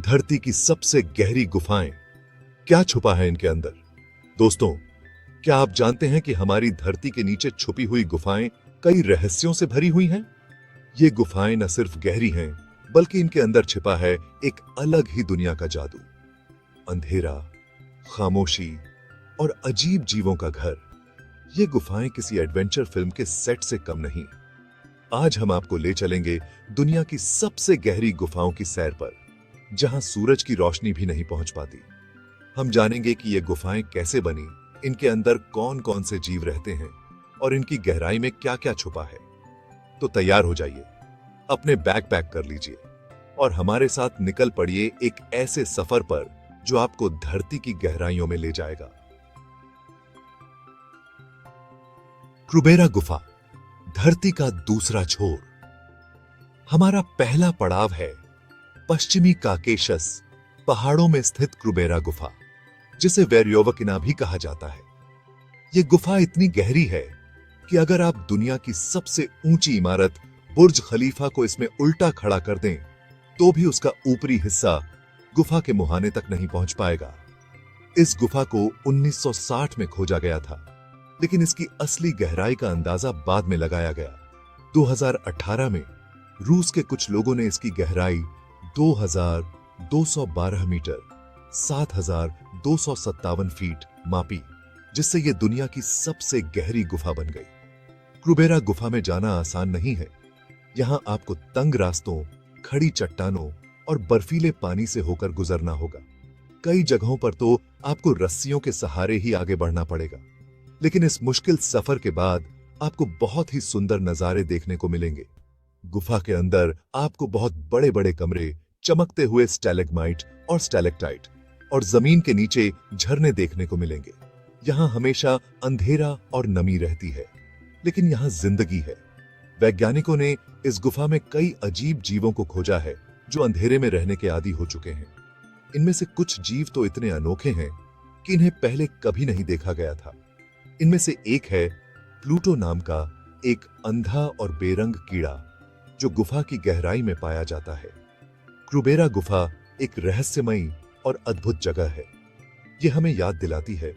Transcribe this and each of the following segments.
धरती की सबसे गहरी गुफाएं, क्या छुपा है इनके अंदर? दोस्तों, क्या आप जानते हैं कि हमारी धरती के नीचे छुपी हुई गुफाएं कई रहस्यों से भरी हुई हैं? ये गुफाएं न सिर्फ गहरी हैं, बल्कि इनके अंदर छिपा है एक अलग ही दुनिया का जादू। अंधेरा, खामोशी और अजीब जीवों का घर। ये गुफाएं किसी एडवेंचर फिल्म के सेट से कम नहीं। आज हम आपको ले चलेंगे दुनिया की सबसे गहरी गुफाओं की सैर पर, जहां सूरज की रोशनी भी नहीं पहुंच पाती। हम जानेंगे कि ये गुफाएं कैसे बनी, इनके अंदर कौन कौन से जीव रहते हैं और इनकी गहराई में क्या क्या छुपा है। तो तैयार हो जाइए, अपने बैग पैक कर लीजिए और हमारे साथ निकल पड़िए एक ऐसे सफर पर जो आपको धरती की गहराइयों में ले जाएगा। क्रुबेरा गुफा, धरती का दूसरा छोर। हमारा पहला पड़ाव है पश्चिमी काकेशस पहाड़ों में स्थित क्रुबेरा गुफा, जिसे वेरियोवकिना भी कहा जाता है। यह गुफा इतनी गहरी है कि अगर आप दुनिया की सबसे ऊंची इमारत बुर्ज खलीफा को इसमें उल्टा खड़ा कर दें, तो भी उसका ऊपरी हिस्सा गुफा के मुहाने तक नहीं पहुंच पाएगा। इस गुफा को 1960 में खोजा गया था, लेकिन इसकी असली गहराई का अंदाजा बाद में लगाया गया। 2018 में रूस के कुछ लोगों ने इसकी गहराई 2212 मीटर 7257 फीट मापी, जिससे यह दुनिया की सबसे गहरी गुफा बन गई। क्रुबेरा गुफा में जाना आसान नहीं है। यहां आपको तंग रास्तों, खड़ी चट्टानों और बर्फीले पानी से होकर गुजरना होगा। कई जगहों पर तो आपको रस्सियों के सहारे ही आगे बढ़ना पड़ेगा। लेकिन इस मुश्किल सफर के बाद आपको बहुत ही सुंदर नजारे देखने को मिलेंगे। गुफा के अंदर आपको बहुत बड़े बड़े कमरे, चमकते हुए स्टैलेग्माइट और स्टैलेक्टाइट और जमीन के नीचे झरने देखने को मिलेंगे। यहां हमेशा अंधेरा और नमी रहती है, लेकिन यहां जिंदगी है। वैज्ञानिकों ने इस गुफा में कई अजीब जीवों को खोजा है जो अंधेरे में रहने के आदी हो चुके हैं। इनमें से कुछ जीव तो इतने अनोखे हैं कि इन्हें पहले कभी नहीं देखा गया था। इनमें से एक है प्लूटो नाम का एक अंधा और बेरंग कीड़ा, जो गुफा की गहराई में पाया जाता है। क्रुबेरा गुफा एक रहस्यमयी और अद्भुत जगह है। यह हमें याद दिलाती है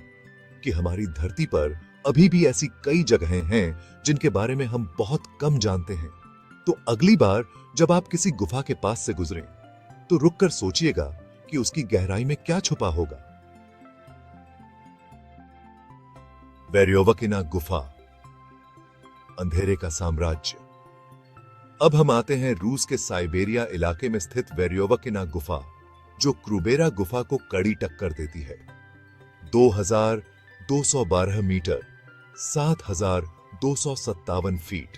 कि हमारी धरती पर अभी भी ऐसी कई जगहें हैं जिनके बारे में हम बहुत कम जानते हैं। तो अगली बार जब आप किसी गुफा के पास से गुजरें, तो रुककर सोचिएगा कि उसकी गहराई में क्या छुपा होगा। वेरियोवकिना गुफा, अंधेरे का साम्राज्य। अब हम आते हैं रूस के साइबेरिया इलाके में स्थित वेरियोवकिना गुफा, जो क्रुबेरा गुफा को कड़ी टक्कर देती है। 2212 मीटर 7257 फीट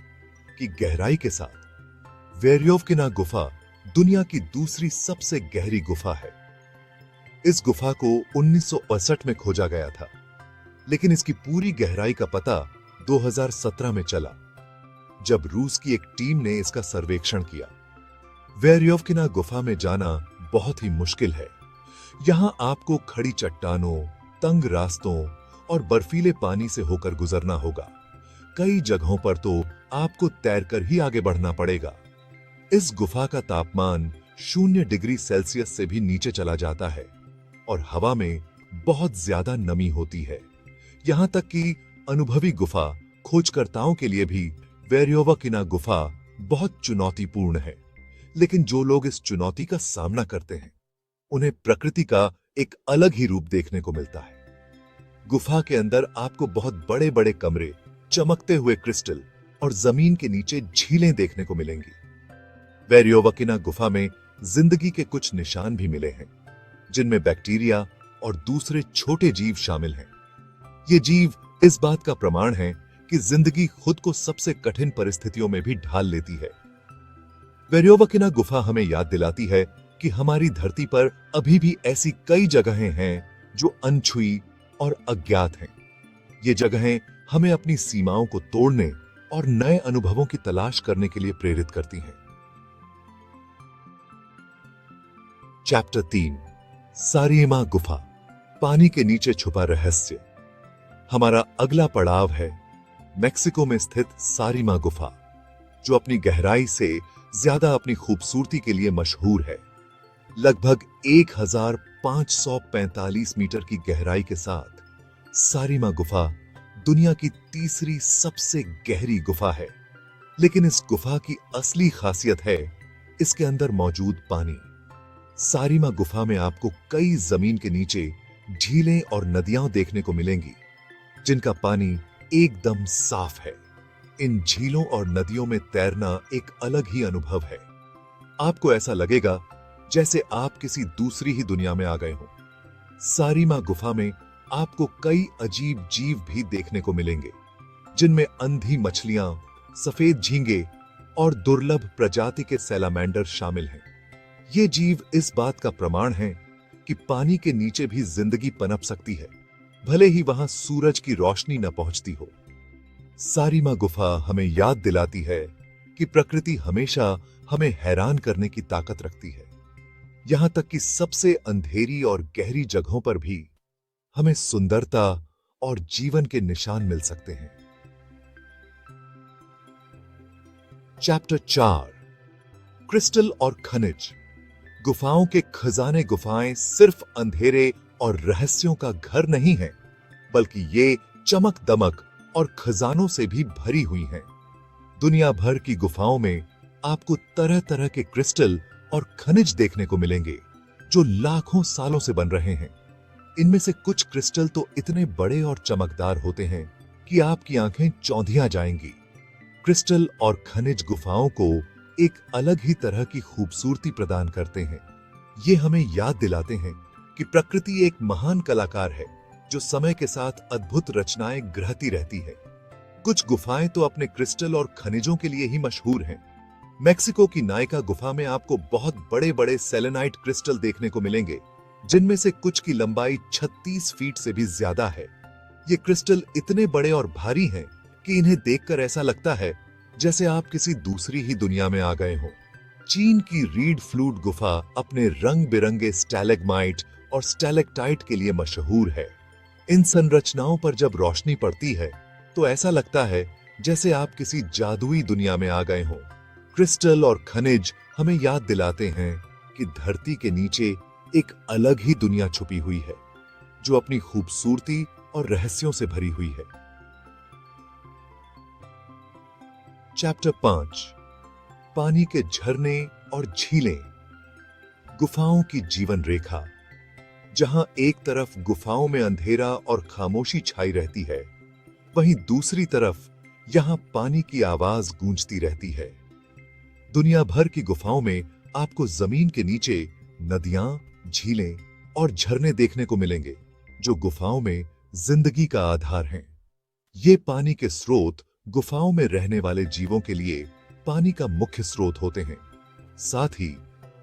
की गहराई के साथ वेरियोवकिना गुफा दुनिया की दूसरी सबसे गहरी गुफा है। इस गुफा को 1968 में खोजा गया था, लेकिन इसकी पूरी गहराई का पता 2017 में चला, जब रूस की एक टीम ने इसका सर्वेक्षण किया। वेरियोवकिना गुफा में जाना बहुत ही मुश्किल है। यहां आपको खड़ी चट्टानों, तंग रास्तों और बर्फीले पानी से होकर गुजरना होगा। कई जगहों पर तो आपको तैरकर ही आगे बढ़ना पड़ेगा। इस गुफा का तापमान 0 डिग्री सेल्सियस से भी नीचे चला जाता है और हवा में बहुत ज्यादा नमी होती है। यहां तक कि अनुभवी गुफा खोजकर्ताओं के लिए भी वेरियोवकिना गुफा बहुत चुनौतीपूर्ण है। लेकिन जो लोग इस चुनौती का सामना करते हैं, उन्हें प्रकृति का एक अलग ही रूप देखने को मिलता है। गुफा के अंदर आपको बहुत बड़े बड़े कमरे, चमकते हुए क्रिस्टल और जमीन के नीचे झीलें देखने को मिलेंगी। वेरियोवकिना गुफा में जिंदगी के कुछ निशान भी मिले हैं, जिनमें बैक्टीरिया और दूसरे छोटे जीव शामिल हैं। ये जीव इस बात का प्रमाण है कि जिंदगी खुद को सबसे कठिन परिस्थितियों में भी ढाल लेती है। वेरियोवकिना गुफा हमें याद दिलाती है कि हमारी धरती पर अभी भी ऐसी कई जगहें हैं जो अनछुई और अज्ञात हैं। ये जगहें हमें अपनी सीमाओं को तोड़ने और नए अनुभवों की तलाश करने के लिए प्रेरित करती हैं। चैप्टर 3, सारियमा गुफा, पानी के नीचे छुपा रहस्य। हमारा अगला पड़ाव है मेक्सिको में स्थित सारिमा गुफा, जो अपनी गहराई से ज्यादा अपनी खूबसूरती के लिए मशहूर है। लगभग 1545 मीटर की गहराई के साथ सारीमा गुफा दुनिया की तीसरी सबसे गहरी गुफा है। लेकिन इस गुफा की असली खासियत है इसके अंदर मौजूद पानी। सारीमा गुफा में आपको कई जमीन के नीचे झीलें और नदियां देखने को मिलेंगी जिनका पानी एकदम साफ है। इन झीलों और नदियों में तैरना एक अलग ही अनुभव है। आपको ऐसा लगेगा जैसे आप किसी दूसरी ही दुनिया में आ गए हों। सारीमा गुफा में आपको कई अजीब जीव भी देखने को मिलेंगे जिनमें अंधी मछलियां, सफेद झींगे और दुर्लभ प्रजाति के सैलामेंडर शामिल हैं। ये जीव इस बात का प्रमाण है कि पानी के नीचे भी जिंदगी पनप सकती है, भले ही वहां सूरज की रोशनी न पहुंचती हो। सारीमा गुफा हमें याद दिलाती है कि प्रकृति हमेशा हमें हैरान करने की ताकत रखती है। यहां तक कि सबसे अंधेरी और गहरी जगहों पर भी हमें सुंदरता और जीवन के निशान मिल सकते हैं। चैप्टर 4, क्रिस्टल और खनिज। गुफाओं के खजाने। गुफाएं सिर्फ अंधेरे और रहस्यों का घर नहीं है, बल्कि ये चमक दमक और खजानों से भी भरी हुई हैं। दुनिया भर की गुफाओं में आपको तरह तरह के क्रिस्टल और खनिज देखने को मिलेंगे जो लाखों सालों से बन रहे हैं। इनमें से कुछ क्रिस्टल तो इतने बड़े और चमकदार होते हैं कि आपकी आंखें चौंधिया जाएंगी। क्रिस्टल और खनिज गुफाओं को एक अलग ही तरह की खूबसूरती प्रदान करते हैं। ये हमें याद दिलाते हैं कि प्रकृति एक महान कलाकार है जो समय के साथ अद्भुत रचनाएं गढ़ती रहती है। कुछ गुफाएं तो अपने क्रिस्टल और खनिजों के लिए ही मशहूर हैं। मेक्सिको की नायका गुफा में आपको बहुत बड़े बड़े सेलेनाइट क्रिस्टल देखने को मिलेंगे जिनमें से कुछ की लंबाई 36 फीट से भी ज्यादा है। ये क्रिस्टल इतने बड़े और भारी हैं कि इन्हें देखकर ऐसा लगता है जैसे आप किसी दूसरी ही दुनिया में आ गए हों। चीन की रीड फ्लूट गुफा अपने रंग बिरंगे स्टैलेग्माइट और स्टैलेक्टाइट के लिए मशहूर है। इन संरचनाओं पर जब रोशनी पड़ती है तो ऐसा लगता है जैसे आप किसी जादुई दुनिया में आ गए हों। क्रिस्टल और खनिज हमें याद दिलाते हैं कि धरती के नीचे एक अलग ही दुनिया छुपी हुई है जो अपनी खूबसूरती और रहस्यों से भरी हुई है। चैप्टर 5, पानी के झरने और झीलें। गुफाओं की जीवन रेखा। जहां एक तरफ गुफाओं में अंधेरा और खामोशी छाई रहती है, वहीं दूसरी तरफ यहां पानी की आवाज गूंजती रहती है। दुनिया भर की गुफाओं में आपको जमीन के नीचे नदियां, झीलें और झरने देखने को मिलेंगे जो गुफाओं में जिंदगी का आधार हैं। ये पानी के स्रोत गुफाओं में रहने वाले जीवों के लिए पानी का मुख्य स्रोत होते हैं। साथ ही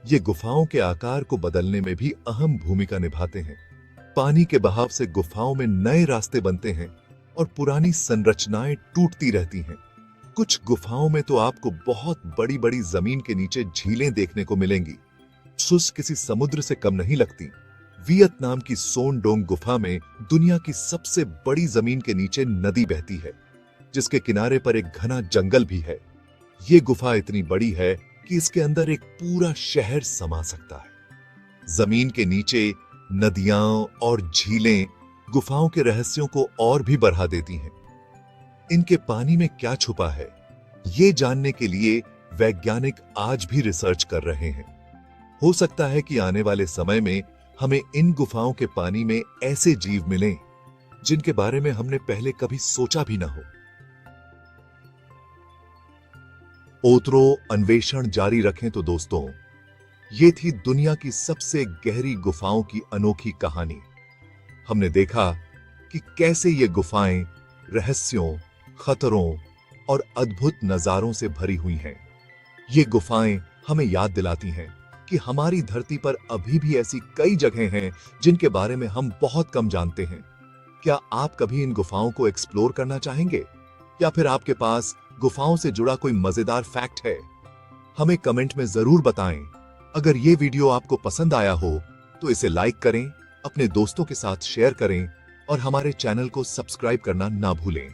ये गुफाओं के आकार को बदलने में भी अहम भूमिका निभाते हैं। पानी के बहाव से गुफाओं में नए रास्ते बनते हैं और पुरानी संरचनाएं टूटती रहती हैं। कुछ गुफाओं में तो आपको बहुत बड़ी बड़ी जमीन के नीचे झीलें देखने को मिलेंगी। सुस किसी समुद्र से कम नहीं लगती। वियतनाम की सोन डोंग गुफा में दुनिया की सबसे बड़ी जमीन के नीचे नदी बहती है जिसके किनारे पर एक घना जंगल भी है। ये गुफा इतनी बड़ी है कि इसके अंदर एक पूरा शहर समा सकता है। जमीन के नीचे नदियां और झीलें गुफाओं के रहस्यों को और भी बढ़ा देती हैं। इनके पानी में क्या छुपा है, ये जानने के लिए वैज्ञानिक आज भी रिसर्च कर रहे हैं। हो सकता है कि आने वाले समय में हमें इन गुफाओं के पानी में ऐसे जीव मिलें जिनके बारे में हमने पहले कभी सोचा भी ना हो। ओतरो अन्वेषण जारी रखें तो दोस्तों, ये थी दुनिया की सबसे गहरी गुफाओं की अनोखी कहानी। हमने देखा कि कैसे ये गुफाएं रहस्यों, खतरों और अद्भुत नजारों से भरी हुई हैं। ये गुफाएं हमें याद दिलाती हैं कि हमारी धरती पर अभी भी ऐसी कई जगहें हैं जिनके बारे में हम बहुत कम जानते हैं। क्या आप कभी इन गुफाओं को एक्सप्लोर करना चाहेंगे, या फिर आपके पास गुफाओं से जुड़ा कोई मजेदार फैक्ट है? हमें कमेंट में जरूर बताएं। अगर ये वीडियो आपको पसंद आया हो तो इसे लाइक करें, अपने दोस्तों के साथ शेयर करें और हमारे चैनल को सब्सक्राइब करना ना भूलें।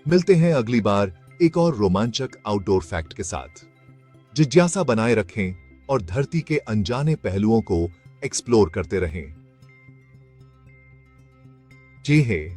मिलते हैं अगली बार एक और रोमांचक आउटडोर फैक्ट के साथ। जिज्ञासा बनाए रखें और धरती के अनजाने पहलुओं को एक्सप्लोर करते रहें। जय हिंद।